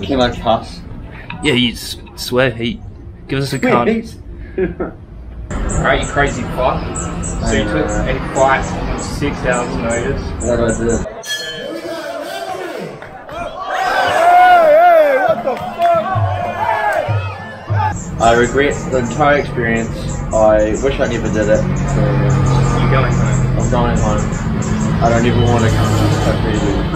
Can I pass? Yeah, you swear heat. Give us a card. Alright, you crazy fuck. So you took a fight on 6 hours notice. That I did. Hey, what the fuck? I regret the entire experience. I wish I never did it. You're going home. I'm going home. I don't even want to come to this country again.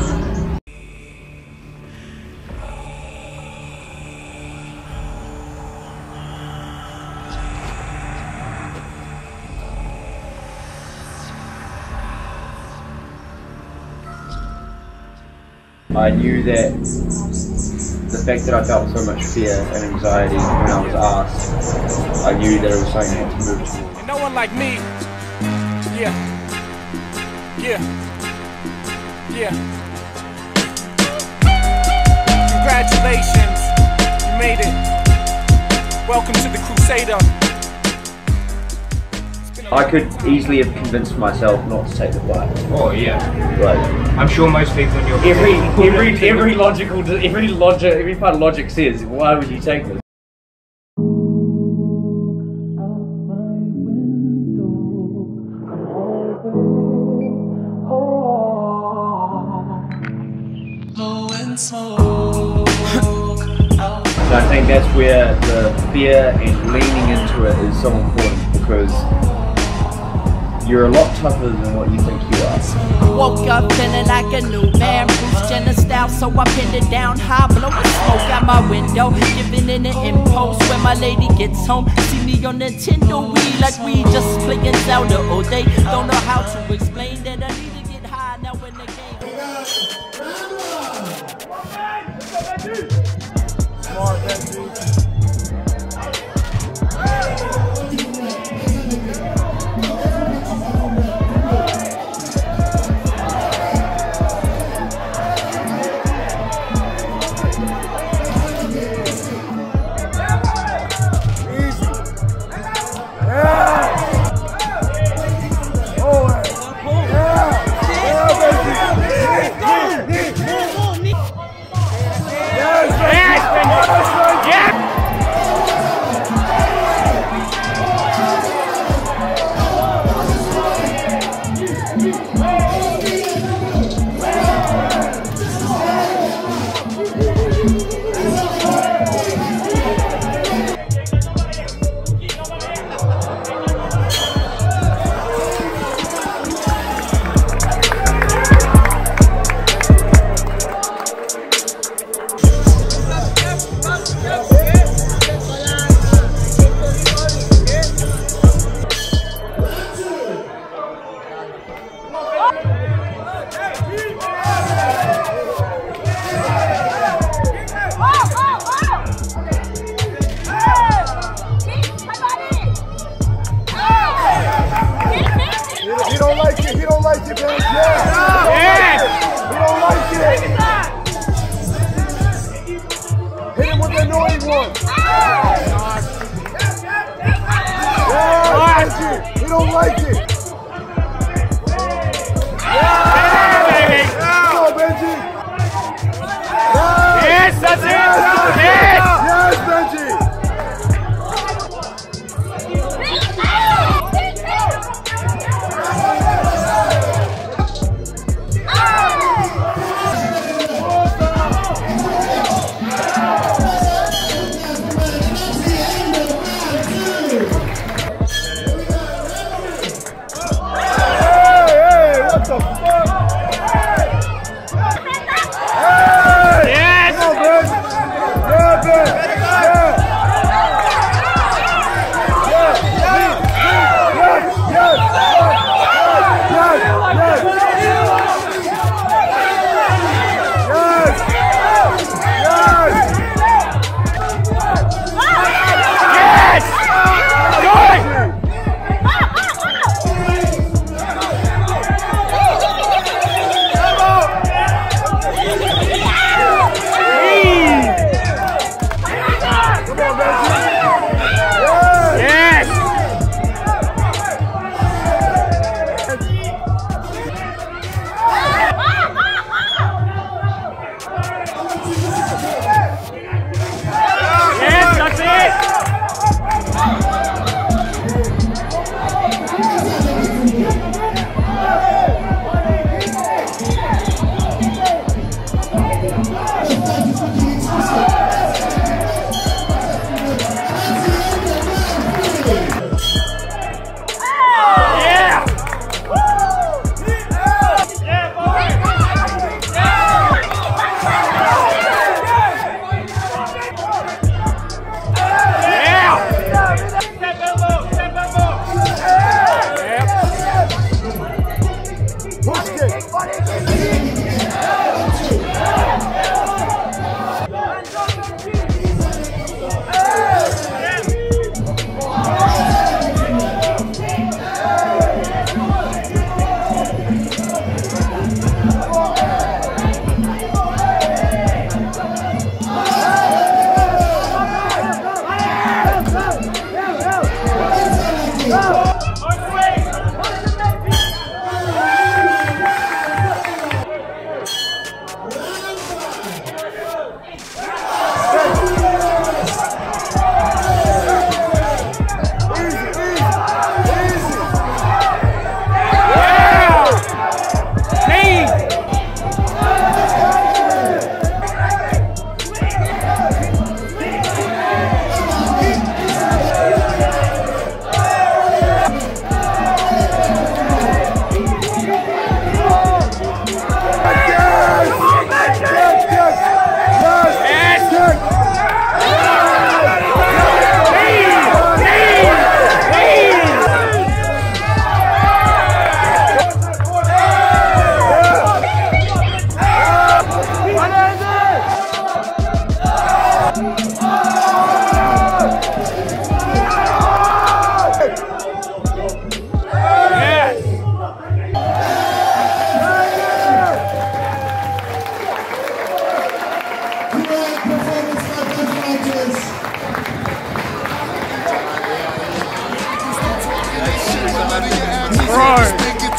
I knew that the fact that I felt so much fear and anxiety when I was asked, I knew that it was something I had to move towards. And no one like me. Yeah. Congratulations. You made it. Welcome to the Crusader. I could easily have convinced myself not to take the fight. Oh yeah. Like, I'm sure most people in your every part of logic says, why would you take this? So I think that's where the fear and leaning into it is so important, because you're a lot tougher than what you think you are. Woke up feeling like a new man, Bruce Jenner style, so I pinned it down high, blowing smoke out my window, giving in an impulse when my lady gets home. See me on Nintendo Wii like we just playing Zelda all day. Don't know how to explain that I need to get high now in the game. Smart, Benji.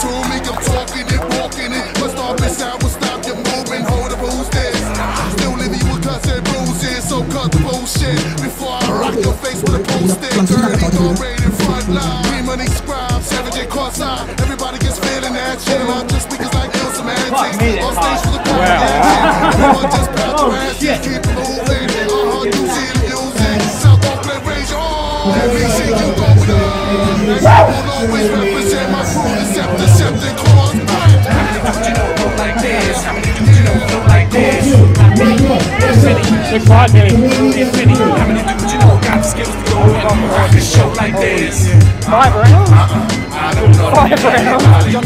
to me, I'm talking it, walking it. Must stop this sound will stop you moving. Hold up, who's this? Still living with cuts and bruises, so cut the bullshit before I rock your face with a post-it. Dirty, already in front line. Money Scribe, savage and cross-eye. Everybody gets feeling that shit. Not just speakers like ill semantics. On stage for the crowd. Everyone just pound your ass, just keep moving. You see the music. South Oakland, raise your arm. Let me see you going up. I will always represent my crew. Deceptive claws. You know, flow like this. You know, flow like this. It's hot, dude. Infinity. How many dudes you know got the skills to go and rock a show like this? 5 rounds? I don't know. 5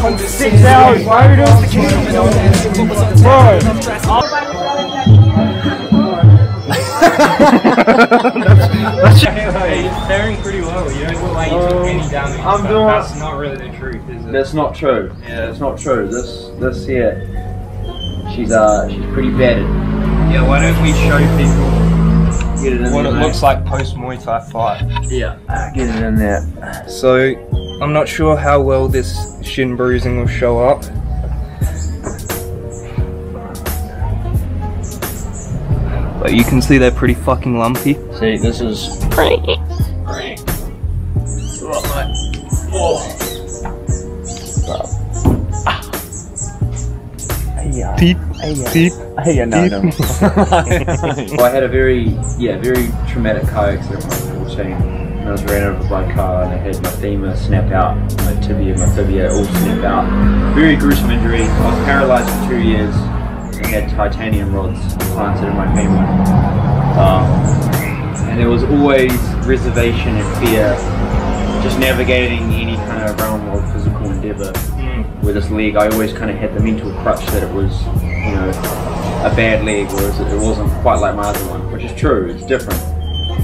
rounds? 6 hours. Why are you doing the Bro. It's faring pretty well. You don't look like you took any damage. That's not really the truth, is it? That's not true. Yeah, that's not true. This here, she's pretty battered. Yeah, why don't we show people Get it in what there, it mate. looks like post Muay Thai fight? Yeah, get it in there. So, I'm not sure how well this shin bruising will show up. But you can see they're pretty fucking lumpy. See, this is Deep, deep. no. Well, I had a very traumatic car accident when I was 14. And I was ran over by a car and I had my femur snap out, my tibia, my fibia all snap out. Very gruesome injury. I was paralysed for 2 years and had titanium rods planted in my femur. And there was always reservation and fear just navigating any kind of realm of physical endeavour. With this leg, I always kind of had the mental crutch that it was, you know, a bad leg, whereas it wasn't quite like my other one, which is true, it's different.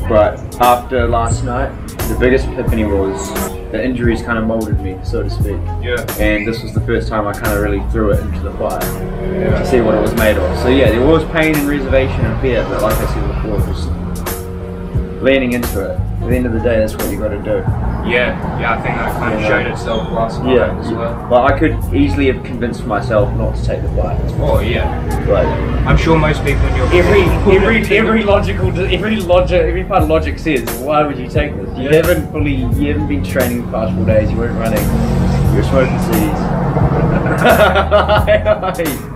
But after last night, the biggest epiphany was the injuries kind of moulded me, so to speak. Yeah. And this was the first time I kind of really threw it into the fire to see what it was made of. So yeah, there was pain and reservation and fear, but like I said before, just leaning into it. At the end of the day, that's what you got to do. Yeah, I think that kind of showed itself last night as well. Well, I could easily have convinced myself not to take the fight. Oh yeah, But I'm sure most people in your every part of logic says, why would you take this? You haven't been training the past 4 days. You weren't running. You're smoking CDs.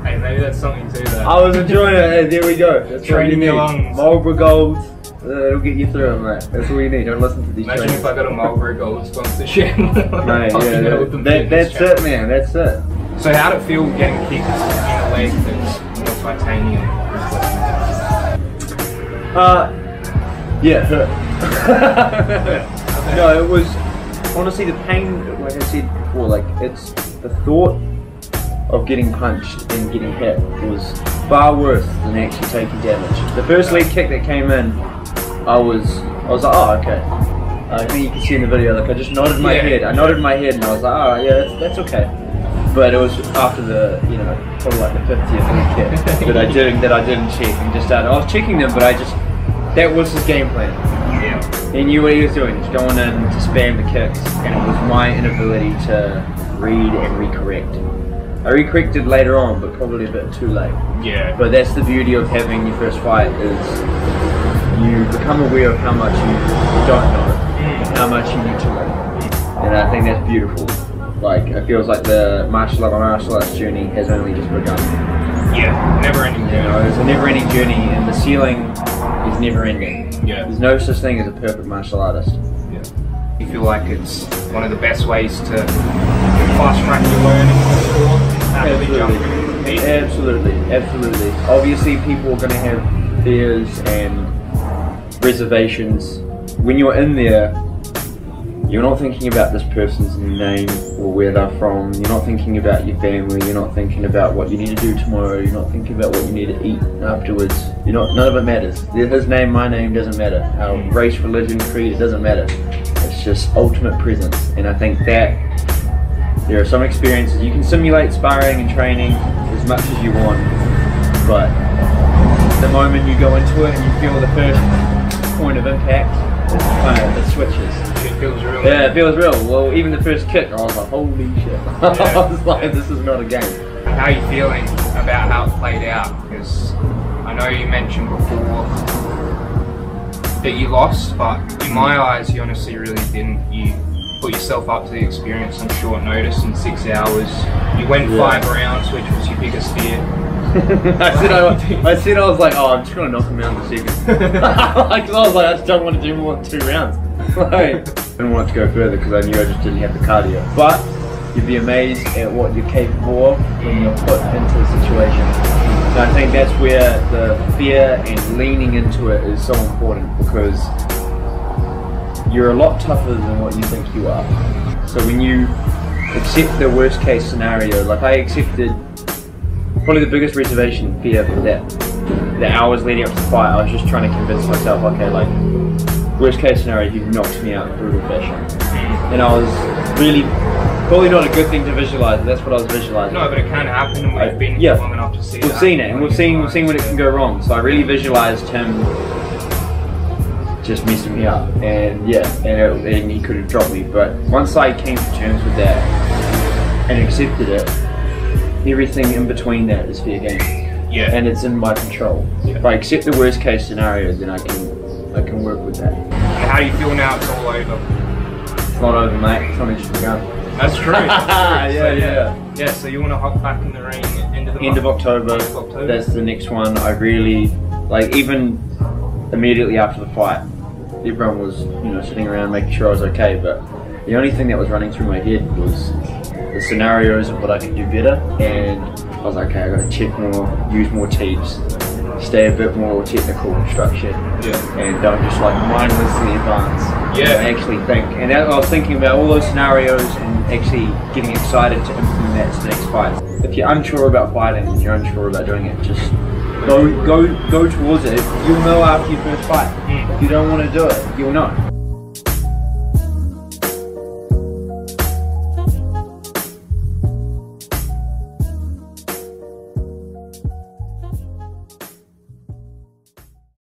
Hey, maybe that's something to that. I was enjoying it. There we go. That's Training your your lungs. Marlboro Gold. It'll get you through it, mate. That's all you need. Don't listen to these. Imagine if I got a Marlboro Gold sponsorship. Mate, that's it, man. That's it. So how did it feel getting kicked in a leg that's more titanium? Yeah, it hurt. No, it was honestly the pain. Like I said before, like it's the thought of getting punched and getting hit was far worse than actually taking damage. The first leg kick that came in, I was like, oh, okay. I think you can see in the video, like I just nodded my head. I nodded my head and I was like, oh yeah, that's okay. But it was after the, you know, probably like the 50th leg kick that I didn't check and just started. I was checking them, but that was his game plan. Yeah. He knew what he was doing, just going in to spam the kicks, and it was my inability to read and recorrect. I recorrected later on, but probably a bit too late. Yeah. But that's the beauty of having your first fight, is you become aware of how much you don't know and how much you need to learn. And I think that's beautiful. Like, it feels like the martial arts journey has only just begun. Yeah, never ending journey. You know, it's a never ending journey, and the ceiling is never ending. Yeah. There's no such thing as a perfect martial artist. Yeah. You feel like it's one of the best ways to fast track your learning before actually jumping into the compete? Absolutely. Obviously, people are going to have fears and reservations. When you're in there, you're not thinking about this person's name or where they're from. You're not thinking about your family. You're not thinking about what you need to do tomorrow. You're not thinking about what you need to eat afterwards. None of it matters. His name, my name, doesn't matter. Our race, religion, creed, it doesn't matter. It's just ultimate presence. And I think that there are some experiences you can simulate sparring and training as much as you want, but the moment you go into it and you feel the first point of impact, it switches. Feels real. Yeah, it feels real. Well, even the first kick, I was like, holy shit. I was like, this is not a game. How are you feeling about how it played out? Because I know you mentioned before that you lost, but in my eyes, you honestly really didn't. You put yourself up to the experience on short notice in 6 hours. You went 5 rounds, which was your biggest fear. I said I was like, oh, I'm just gonna knock him out in the second. Like, I was like, I just don't want to do more than 2 rounds. Like, I didn't want to go further because I knew I just didn't have the cardio. But you'd be amazed at what you're capable of when you're put into a situation. And I think that's where the fear and leaning into it is so important, because you're a lot tougher than what you think you are. So when you accept the worst case scenario, like I accepted probably the biggest reservation and fear for that. The hours leading up to the fight, I was just trying to convince myself, okay, like, worst case scenario, he knocks me out in brutal fashion. And I was really, probably not a good thing to visualize, but that's what I was visualizing. No, but it can happen, and we've been long enough to see We've seen it, and we've seen when it can go wrong. So I really visualized him just messing me up, and and he could have dropped me. But once I came to terms with that and accepted it, everything in between that is fair game. Yeah. And it's in my control. If I accept the worst case scenario, then I can work with that. And how do you feel now it's all over? It's not over, mate. It's only just begun. That's true. Yeah. So you want to hop back in the ring at End of October. That's the next one. I really, like, even immediately after the fight, everyone was, sitting around making sure I was okay, but the only thing that was running through my head was the scenarios of what I could do better, and I was like, okay, I gotta check more, use more teams, stay a bit more technical structured, and don't just like mindlessly advance. Actually think. And I was thinking about all those scenarios and actually getting excited to implement that to the next fight. If you're unsure about fighting and you're unsure about doing it, just go towards it. You'll know after your first fight. If you don't want to do it, you'll know.